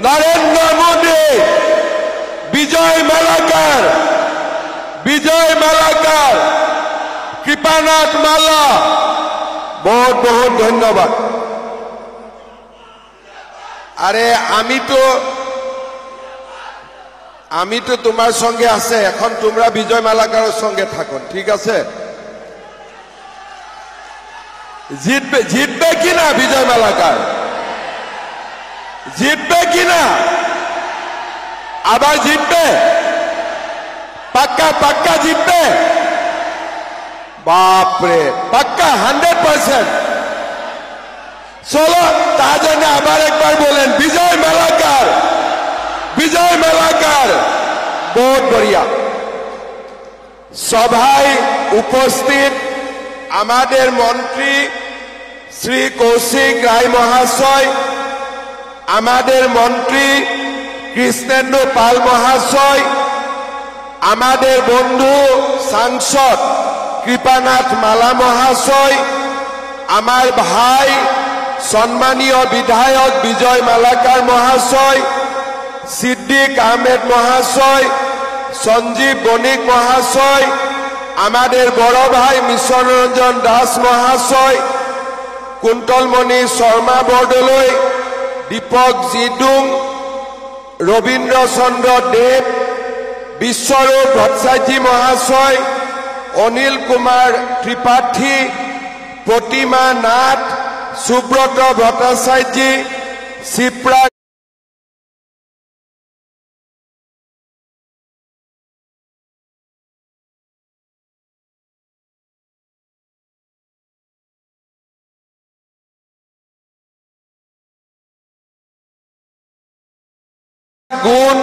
নরেন্দ্র মোদী, বিজয় মালাকার, কৃপানাথ মাল্লা, বহুত বহুত ধন্যবাদ। আরে আমি তো তোমার সঙ্গে আছে, এখন তোমরা বিজয় মালাকারের সঙ্গে থাকো, ঠিক আছে? জিতবে কিনা বিজয় মালাকার? জিতবে কিনা? আবার জিতবে? পাক্কা জিতবে? বাপরে, পাক্কা 100%। চলো তার জন্য আবার একবার বলেন বিজয় মালাকার, বহুত বড়িয়া। সভায় উপস্থিত আমাদের মন্ত্রী শ্রী কৌশিক রায় মহাশয়, আমাদের মন্ত্রী কৃষ্ণেন্দু পাল মহাশয়, আমাদের বন্ধু সাংসদ কৃপানাথ মালা মহাশয়, আমার ভাই সম্মানীয় বিধায়ক বিজয় মালাকার মহাশয়, সিদ্দিক আহমেদ মহাশয়, সঞ্জীব বণিক মহাশয়, আমাদের বড় ভাই মিশন রঞ্জন দাস মহাশয়, কুন্তলমণি শর্মা বৰদলৈ, দীপক জিডুং, রবীন্দ্র চন্দ্র দেব, বিশ্বরূপ ভট্টাচার্য মহাশয়, অনিল কুমার ত্রিপাঠী, প্রতিমা নাথ, সুব্রত ভট্টাচার্য, শিপ্রা গুণ,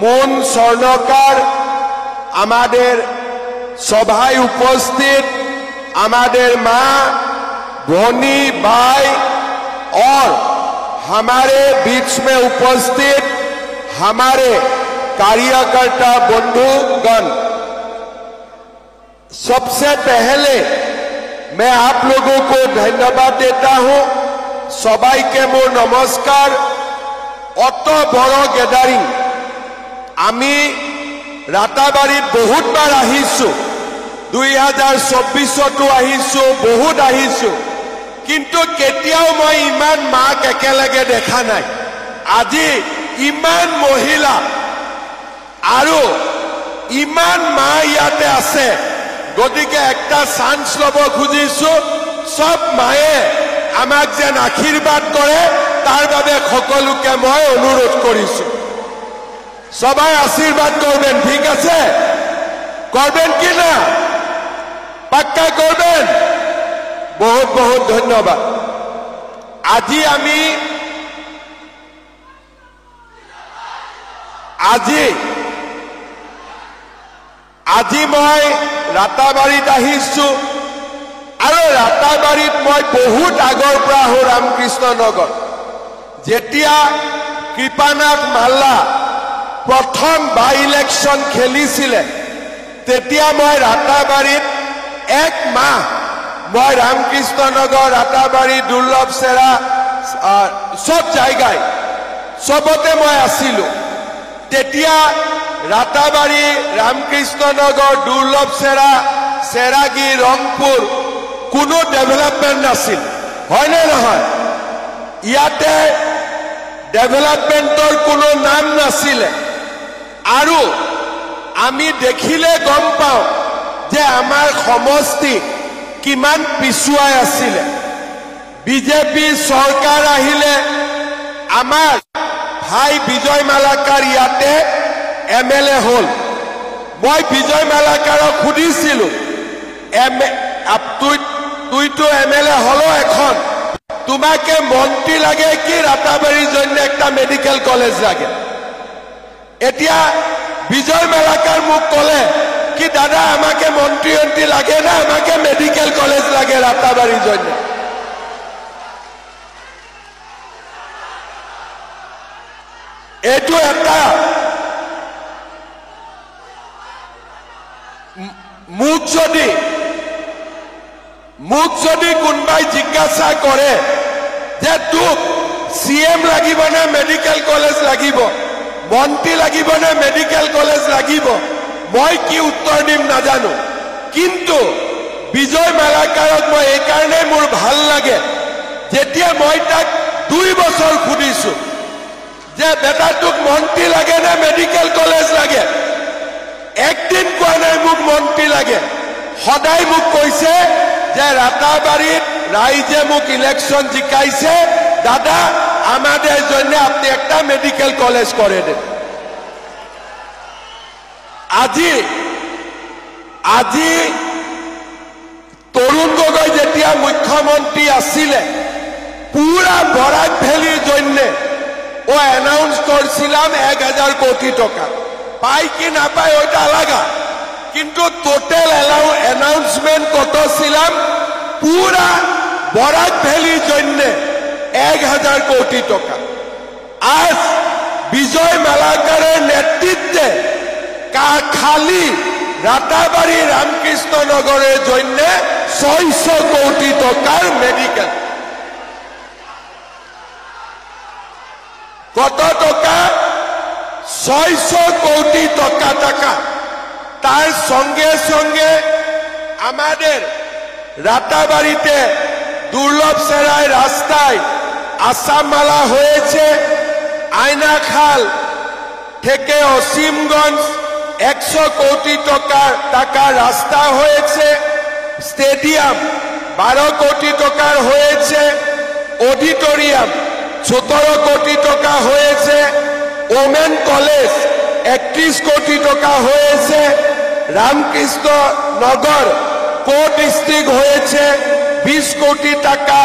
মুন স্বর্ণকার, আমাদের সভায় উপস্থিত আমাদের माँ भोनी भाई और हमारे बीच में उपस्थित हमारे कार्यकर्ता बंधुगण, सबसे पहले मैं आप लोगों को धन्यवाद देता हूं। सबाई के मोर नमस्कार। অত বড় গেদারিং আমি রাতাবাড়িত বহুত বাৰ আহিছো, 2024তো আহিছো, বহুত আহিছো, কিন্তু কেতিয়াও মই ইমান মাক একেলগে দেখা নাই। আজি ইমান মহিলা আৰু ইমান মা ইয়াতে আছে, গতিকে একটা চান্স লব খুজিছো, সব মায়ে আমাক যেন আশীৰ্বাদ কৰে তার বাবে সকলোকে মই অনুরোধ করিছো। সবাই আশীর্বাদ করবেন, ঠিক আছে? করবেন কি না? পাক্কা করবেন? বহুত বহুত ধন্যবাদ। আজি মই রাতাবাড়িত আহিছো, আৰু রাতাবাড়িত মই বহুত আগৰ পৰা আহো ৰামকৃষ্ণ নগৰ। যেতিয়া কৃপানাথ মাল্লা প্রথম বাই ইলেকশন খেলিছিলে, তেতিয়া মই রাতাবাড়িত এক মাহ মই রামকৃষ্ণ নগর, রাতাবাড়ি, দুর্লভ সেরা সব জায়গায় সবতে মই আছিলো। তেতিয়া রাতাবাড়ি, রামকৃষ্ণ নগর, দুর্লভ সেরা, সেরাগি, রংপুর কোনো ডেভেলপমেন্ট নাছিল, হয় না নহয়? ইয়াতে ডেভেলপমেন্টৰ কোনো নাম নাছিলে। আৰু আমি দেখিলে গম পাওঁ যে আমাৰ সমষ্টি কিমান পিছুৱাই আছিলে। বিজেপি চৰকাৰ আহিলে, আমাৰ ভাই বিজয় মালাকাৰ ইয়াতে MLA হল। মই বিজয় মালাকাৰক সুধিছিলো, তুইতো MLA হলো এখন, তোমাকে মন্ত্রী লাগে কি রাতাবাড়ির জন্য একটা মেডিকেল কলেজ লাগে? এতিয়া বিজয় মালাকার মুখ কলে কি দাদা আমাকে মন্ত্রী লাগে না, আমাকে মেডিকেল কলেজ লাগে রাতাবাড়ির জন্য। এইটো একটা মুখ যদি কোনবাই জিজ্ঞাসা করে যে তোক CM লাগিব না মেডিকেল কলেজ লাগিব, মন্ত্ৰী লাগিব না মেডিকেল কলেজ লাগিব, মই কি উত্তৰ দিম নাজানো। কিন্তু বিজয় মালাকাৰক মই এই কাৰণে মোৰ ভাল লাগে, যেতিয়া মই তাক 2 বছৰ সুধিছো যে বেটা তোক মন্ত্ৰী লাগে না মেডিকেল কলেজ লাগে, একদিন কোৱা নাই মোক মন্ত্ৰী লাগে। সদায় মোক কৈছে যে রাতাবাড়িত রাইজে মোক ইলেকশন জিকাইছে, দাদা আমাদের জন্য আপনি একটা মেডিকেল কলেজ করে দেন। আজি আজি তরুণ গগৈ যেতিয়া মুখ্যমন্ত্রী আছিলে, পুরা বরাক ভ্যালির জন্য ও অ্যানাউন্স করছিলাম 1000 কোটি টাকা, পাই কি না পাই ওইটা আলাদা, কিন্তু টোটাল অ্যানাউন্সমেন্ট কত ছিলাম পুরা বরাক ভ্যালির জন্য 1000 কোটি টাকা। আজ বিজয় মালাকারের নেতৃত্বে খালি রাতাবাড়ি রামকৃষ্ণ নগরের জন্য 600 কোটি টাকার মেডিকেল। কত টাকা? 600 কোটি টাকা। তার সঙ্গে সঙ্গে আমাদের রাতাবাড়িতে দুর্লভ সেরাই রাস্তায় আসামমালা হয়েছে, আয়নাখাল থেকে অসীমগঞ্জ 100 কোটি টাকার রাস্তা হয়েছে, স্টেডিয়াম 12 কোটি টাকার হয়েছে, অডিটোরিয়াম 17 কোটি টাকা হয়েছে, ওমেন কলেজ 31 কোটি টাকা হয়েছে, রামকৃষ্ণ নগর কো ডিস্ট্রিক্ট হয়েছে 20 কোটি টাকা,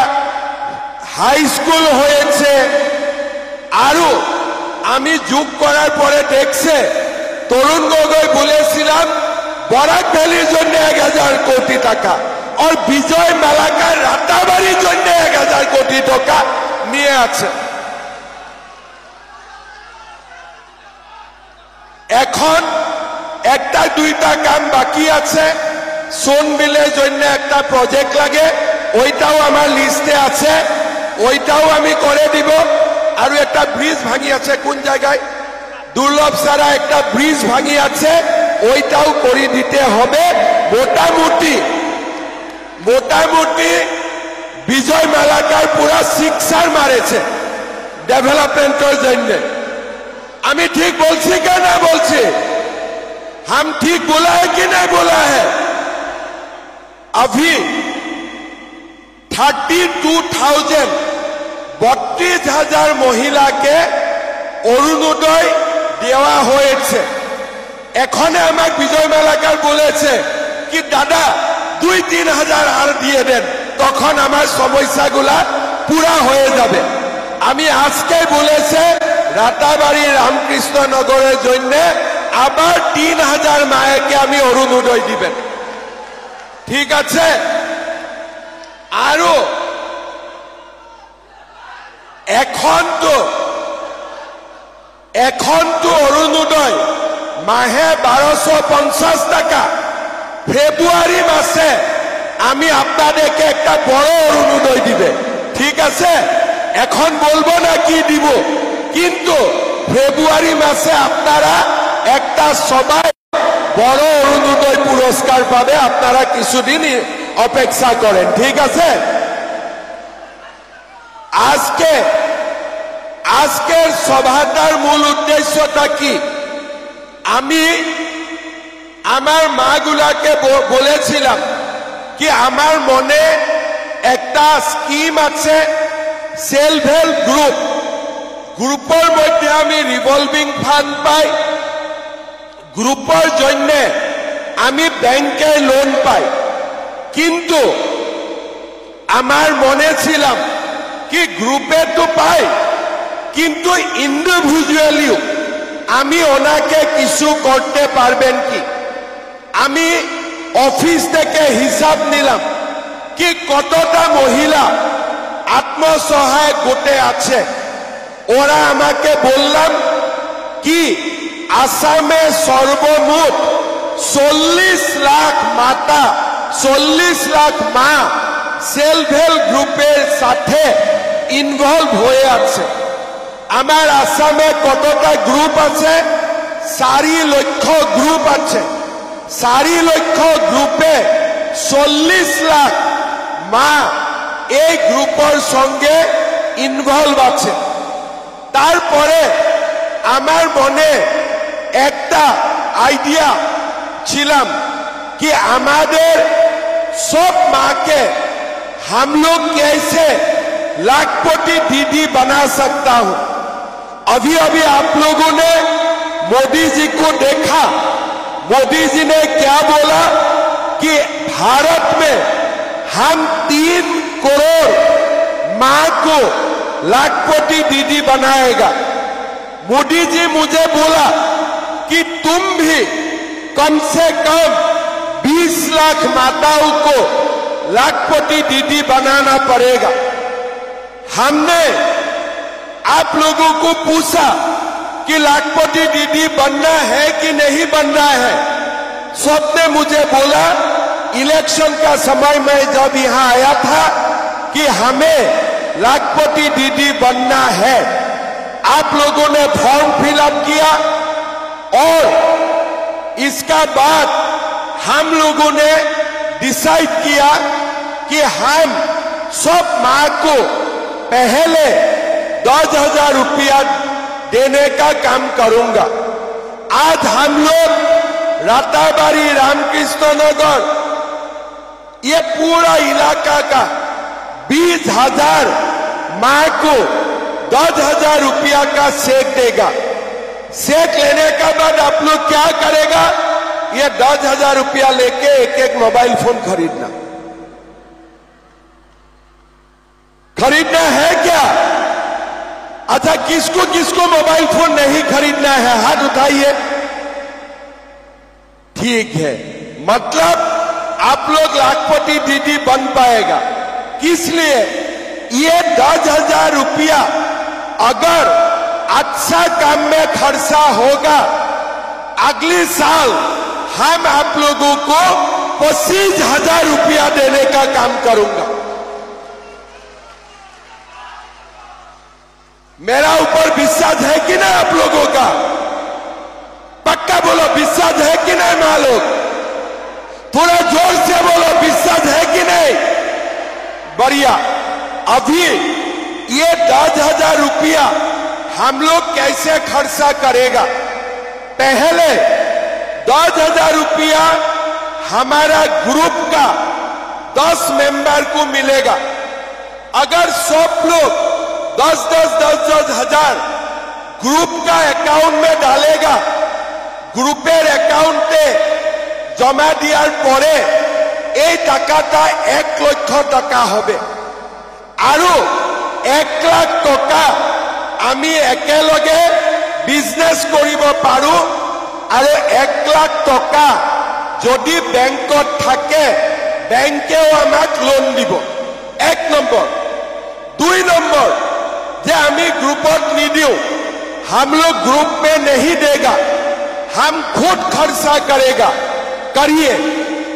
হাই স্কুল হয়েছে। আরো আমি যোগ করার পরে দেখছে তরুণ গগৈ বলেছিলাম বরাক ভ্যালির জন্য 1000 কোটি টাকা, আর বিজয় মালাকার রাতাবাড়ির জন্য 1000 কোটি টাকা নিয়ে আছে। এখন একটা দুইটা কাম বাকি আছে, সোনবিলের জন্য একটা প্রজেক্ট লাগে, ওইটাও আমার লিস্টে আছে, ওইটাও আমি করে দিব। আর একটা ব্রিজ ভাঙি আছে, কোন জায়গায়? দুর্লভ সারা একটা ব্রিজ ভাঙি আছে, ওইটাও করে দিতে হবে। মোটামুটি বিজয় মালাকার পুরা সিক্সার মারেছে ডেভেলপমেন্টের জন্য। আমি ঠিক বলছি কে না বলছি? हम ठीक बोला है कि नहीं बोला है? अभी 32,000 32,000 মহিলাকে অরুণোদয় দেওয়া হয়েছে। এখানে আমাকে বিজয় মালাকার বলেছে কি দাদা 2-3 হাজার আর দিয়ে দেন, তখন আমার সমস্যাগুলা পুরা হয়ে যাবে। আমি আজকে বলেছে রাতাবাড়ি রামকৃষ্ণ নগরের জন্য আবার 3000 মায়েকে আমি অরুণোদয় দিবেন, ঠিক আছে? আরো এখন তো অরুণোদয় মাহে 1250 টাকা। ফেব্রুয়ারি মাসে আমি আপনাদেরকে একটা বড় অরুণোদয় দিবে, ঠিক আছে? এখন বলবো না কি দিব, কিন্তু ফেব্রুয়ারি মাসে আপনারা একটা সবাই বড় অরুণোদয় পুরস্কার পাবে। আপনারা কিছুদিন অপেক্ষা করেন, ঠিক আছে? আজকের সভাটার মূল উদ্দেশ্যটা কি? আমি আমার মাগুলাকে বলেছিলাম কি আমার মনে একটা স্কিম আছে, সেলফ হেল্প গ্রুপের মধ্যে আমি রিভলভিং ফান্ড পাই, গ্রুপের জন্য আমি ব্যাংকে লোন পাই। কিন্তু আমার মনে ছিলাম কি গ্রুপে তো পাই, কিন্তু ইন্ডিভিজুয়ালিও আমি ওনাকে কিছু করতে পারবেন কি? আমি অফিস থেকে হিসাব নিলাম কি কতটা মহিলা আত্মসহায়ক গোটে আছে। ওরা আমাকে বললাম কি আসামে সর্বমোট 40 লাখ মাতা, 40 লাখ মা সেলফ হেল্প গ্রুপের সাথে ইনভলভ হয়ে আছে। আমার আসামে কতটা গ্রুপ আছে? 4 লক্ষ গ্রুপ আছে। 4 লক্ষ গ্রুপে 40 লাখ মা এই গ্রুপের সঙ্গে ইনভলভ আছে। তারপরে আমার মনে একটা আইডিয়া ছিলাম कि हमारे सब माँ के हम लोग कैसे लाखपति दीदी बना सकता हूं। अभी अभी आप लोगों ने मोदी जी को देखा, मोदी जी ने क्या बोला कि भारत में हम 3 करोड़ माँ को लाखपति दीदी बनाएगा। मोदी जी मुझे बोला कि तुम भी कम से कम 20 लाख माताओं को लाखपति दीदी बनाना पड़ेगा। हमने आप लोगों को पूछा कि लाखपति दीदी बनना है कि नहीं बनना है। सबने मुझे बोला, इलेक्शन का समय में जब यहां आया था, कि हमें लाखपति दीदी बनना है। आप लोगों ने फॉर्म फिलअप किया और इसका बाद हम लोगों ने डिसाइड किया कि हम सब माँ को पहले 10,000 रुपया देने का काम करूंगा। आज हम लोग राताबाड़ी, रामकृष्ण नगर, ये पूरा इलाका का 20,000 माँ को 10,000 रुपया का चेक देगा। चेक लेने के बाद आप लोग क्या करेगा? ये 10,000 रुपया लेके एक मोबाइल फोन खरीदना है क्या? अच्छा, किसको किसको मोबाइल फोन नहीं खरीदना है? हाथ उठाइए। ठीक है, मतलब आप लोग लाखपति दीदी बन पाएगा। किस लिए? ये 10,000 रुपया अगर अच्छा काम में खर्चा होगा, अगले साल हम आप लोगों को 25,000 रुपया देने का काम करूंगा। मेरा ऊपर विश्वास है कि नहीं आप लोगों का? पक्का बोलो, विश्वास है कि नहीं माँ लोग? थोड़ा जोर से बोलो, विश्वास है कि नहीं? बढ़िया। अभी ये 10,000 रुपया हम लोग कैसे खर्चा करेगा? पहले 10,000 रुपया हमारा ग्रुप का 10 मेंबर को मिलेगा। अगर सब लोग 10,000 ग्रुप का अकाउंट में डालेगा, ग्रुपेर अकाउंटे जमा दियार परे এই টাকাটা 1 লক্ষ টাকা হবে। আৰু 1 লাখ টাকা আমি একেলগে বিজনেস কৰিব পাৰো। আৰু 1 লাখ টাকা যদি বেংকত থাকে, বেংকেও আমাক লোন দিব। 1 নম্বৰ। 2 নম্বৰ, যে আমি ग्रुपत निदियो, हम लोग ग्रुप में नहीं देगा, हम खुद खर्चा करेगा। करिए,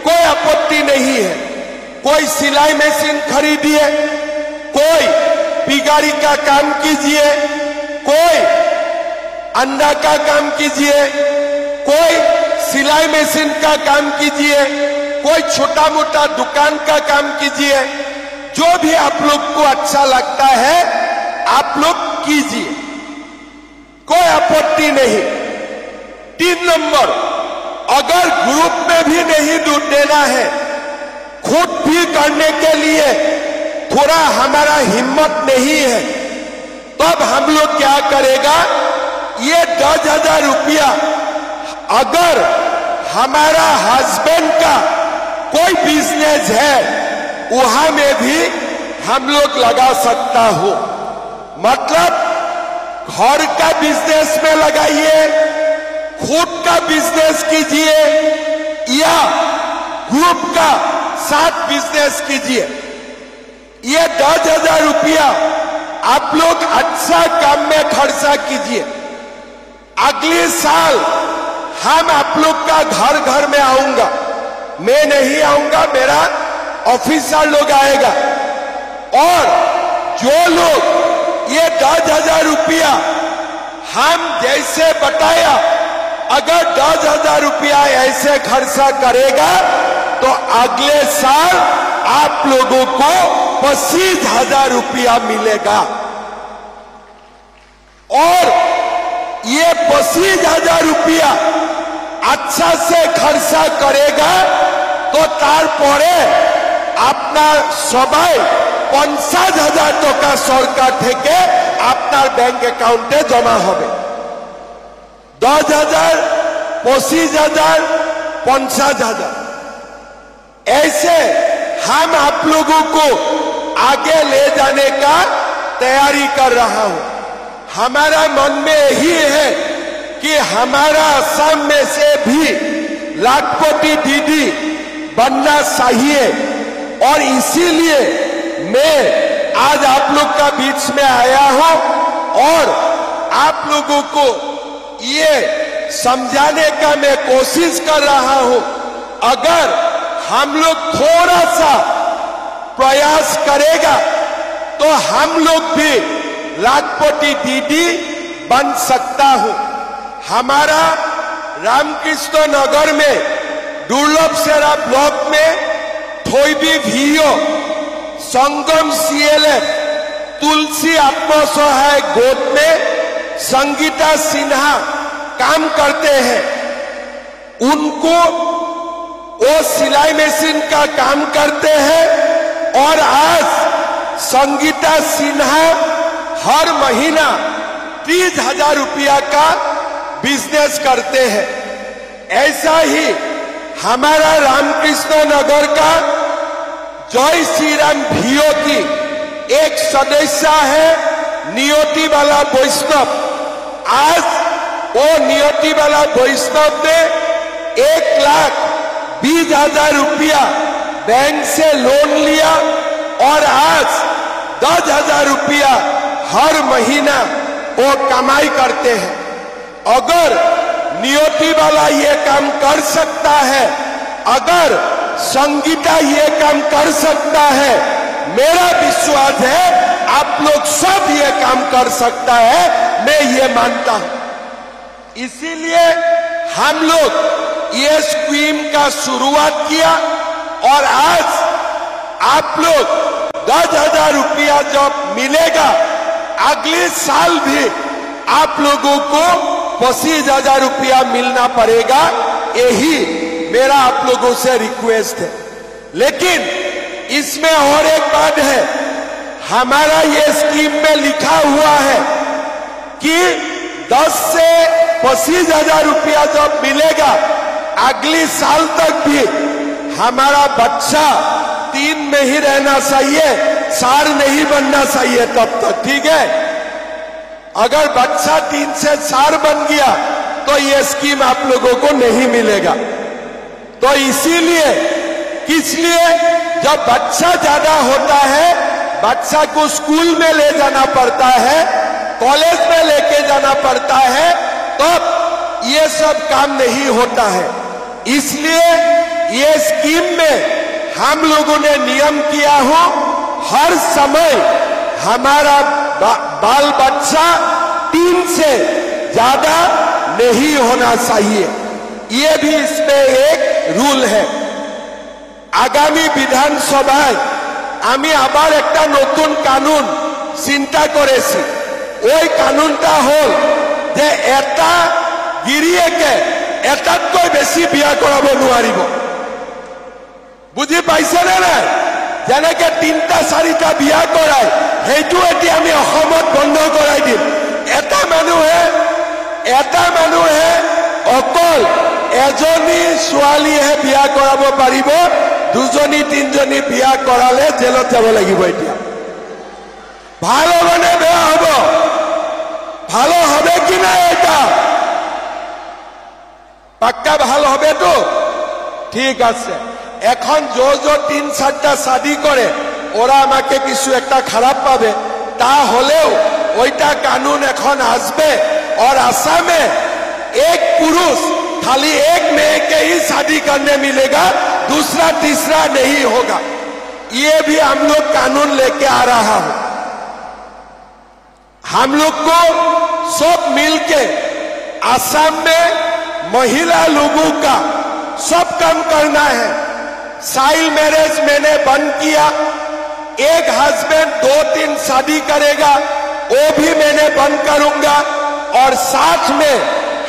कोई आपत्ति नहीं है। कोई सिलाई मशीन खरीदिए, कोई बिगाड़ी का काम कीजिए, कोई अंडा का काम कीजिए, कोई सिलाई मशीन का काम कीजिए, कोई छोटा मोटा दुकान का काम कीजिए। जो भी आप लोग को अच्छा लगता है आप लोग कीजिए, कोई आपत्ति नहीं। 3 नंबर, अगर ग्रुप में भी नहीं दूध देना है, खुद भी करने के लिए थोड़ा हमारा हिम्मत नहीं है, तब हम लोग क्या करेगा? ये 10,000 रुपया अगर हमारा हस्बैंड का कोई बिजनेस है, वहां में भी हम लोग लगा सकता हो। मतलब घर का बिजनेस में लगाइए, खुद का बिजनेस कीजिए, या ग्रुप का साथ बिजनेस कीजिए। ये 10,000 रुपया आप लोग अच्छा काम में खर्चा कीजिए। अगले साल हम आप लोग का घर घर में आऊंगा। मैं नहीं आऊंगा, मेरा ऑफिसर लोग आएगा। और जो लोग ये 10,000 रुपया हम जैसे बताया, अगर 10,000 रुपया ऐसे खर्चा करेगा तो अगले साल आप लोगों को 25,000 रुपया मिलेगा। और ये 25,000 रुपया अच्छा से खर्चा करेगा तो तारपरे আপনার সবাই 50,000 টাকা সরকার থেকে আপনার ব্যাংক অ্যাকাউন্টে জমা হবে। 10,000, 25,000, 50,000 ऐसे हम आप लोगों को आगे ले जाने का तैयारी कर रहा हूं। हमारा मन में यही है कि हमारा असम में से भी लाखपति दीदी बनना चाहिए, और इसीलिए मैं आज आप लोग का बीच में आया हूं और आप लोगों को ये समझाने का मैं कोशिश कर रहा हूं। अगर हम लोग थोड़ा सा प्रयास करेगा तो हम लोग भी लाखपति दीदी बन सकता हूं। हमारा रामकृष्ण नगर में दुर्लभ सेरा ब्लॉक में थोइबी भियो, संगम सीएलएफ, तुलसी आत्मसहायक गोद में संगीता सिन्हा काम करते हैं। उनको वो सिलाई मशीन का काम करते हैं और आज संगीता सिन्हा हर महीना 30,000 रुपया का बिजनेस करते हैं। ऐसा ही हमारा रामकृष्ण नगर का जय श्री राम भियो की एक सदस्य है नियति वाला वैष्णव। आज वो नियति वाला वैष्णव ने 1,20,000 रुपया बैंक से लोन लिया और आज 10,000 रुपया हर महीना वो कमाई करते हैं। अगर नियति वाला ये काम कर सकता है, अगर संगीता ये काम कर सकता है, मेरा विश्वास है आप लोग सब ये काम कर सकता है, मैं ये मानता हूं। इसीलिए हम लोग ये स्कीम का शुरुआत किया और आज आप लोग 10,000 रुपया जब मिलेगा, अगले साल भी आप लोगों को 25,000 रुपया मिलना पड़ेगा। यही मेरा आप लोगों से रिक्वेस्ट है। लेकिन इसमें और एक बात है, हमारा ये स्कीम में लिखा हुआ है कि 10 से 25,000 रुपया जब मिलेगा, अगले साल तक भी हमारा बच्चा 3 में ही रहना चाहिए, 4 नहीं बनना चाहिए तब तक, ठीक है। अगर बच्चा 3 से 4 बन गया तो ये स्कीम आप लोगों को नहीं मिलेगा। तो इसीलिए किसलिए जब बच्चा ज्यादा होता है, बच्चा को स्कूल में ले जाना पड़ता है, कॉलेज में लेके जाना पड़ता है, तब ये सब काम नहीं होता है। इसलिए ये स्कीम में हम लोगों ने नियम किया हो, हर समय हमारा बाल बच्चा 3 से ज्यादा नहीं होना चाहिए। ये भी इसमें एक रूल है। आगामी विधानसभाয় আমি আবার একটা নতুন কানুন চিন্তা করেছি। ওই কানুনটা হল যে এটা গিৰিয়েকে এটাতকৈ বেছি বিয়া কৰাব নোৱাৰিব। বুজি পাইছে নে নাই? যেনেকে 3টা 4টা বিয়া কৰায়, সেইটো এতিয়া আমি অসমত বন্ধ কৰাই দিম। এটা মানুহে অকল এজনী ছোৱালীহে বিয়া কৰাব পাৰিব, 2জনী 3জনী বিয়া কৰালে জেলত যাব লাগিব। এতিয়া ভাল হবে নে বেয়া হব? ভালো হবে কি না? এটা পাক্কা ভাল হবে তো? ঠিক আছে। এখন जो 3-4টা শাদী করে ওরা আমাকে কিছু একটা খারাপ পাবে, তা হলেও ওইটা কানুন এখন আসবে और असम में एक पुरुष खाली एक मेয়ে के ही शादी करने मिलेगा, दूसरा तीसरा नहीं होगा। ये भी हम लोग कानून लेके आ रहा हूं। हम लोग को सब मिलके असम में महिला लोगों का सब काम करना है। चाइल्ड मैरिज मैंने बंद किया, एक हस्बैंड 2-3 शादी करेगा वो भी मैंने बंद करूंगा, और साथ में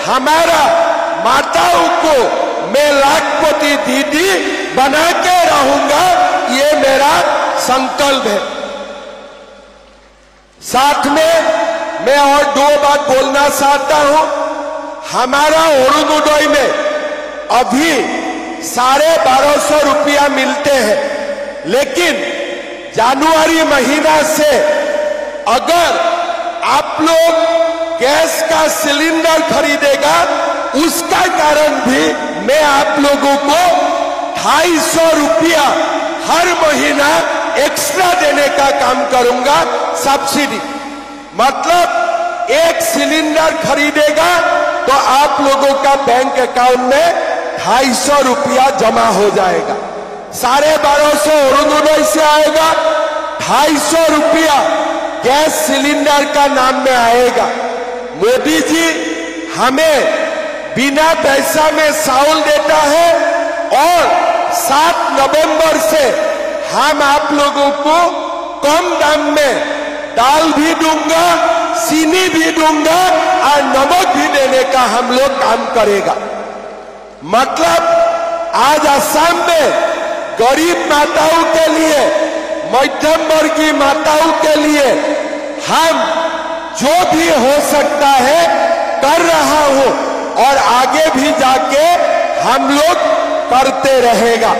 हमारा माताओं को मैं लाखपति दीदी बना के रहूंगा, ये मेरा संकल्प है। साथ में मैं और 2 बात बोलना चाहता हूं। हमारा अरुणोदय में अभी 1250 रुपया मिलते हैं, लेकिन जनवरी महीना से अगर आप लोग गैस का सिलेंडर खरीदेगा, उसका कारण भी मैं आप लोगों को 250 रुपया हर महीना एक्स्ट्रा देने का काम करूंगा, सब्सिडी। मतलब एक सिलेंडर खरीदेगा तो आप लोगों का बैंक अकाउंट में 250 रुपया जमा हो जाएगा। 1250 अरुणोदय से आएगा, 250 रुपया गैस सिलेंडर का नाम में आएगा। मोदी जी हमें बिना पैसा में चावल देता है, और 7 नवंबर से हम आप लोगों को कम दाम में दाल भी दूंगा, चीनी भी दूंगा और नमक भी देने का हम लोग काम करेगा। मतलब आज असम में गरीब माताओं के लिए, मध्यम वर्गीय माताओं के लिए हम जो भी हो सकता है कर रहा हूं, और आगे भी जाके हम लोग करते रहेगा।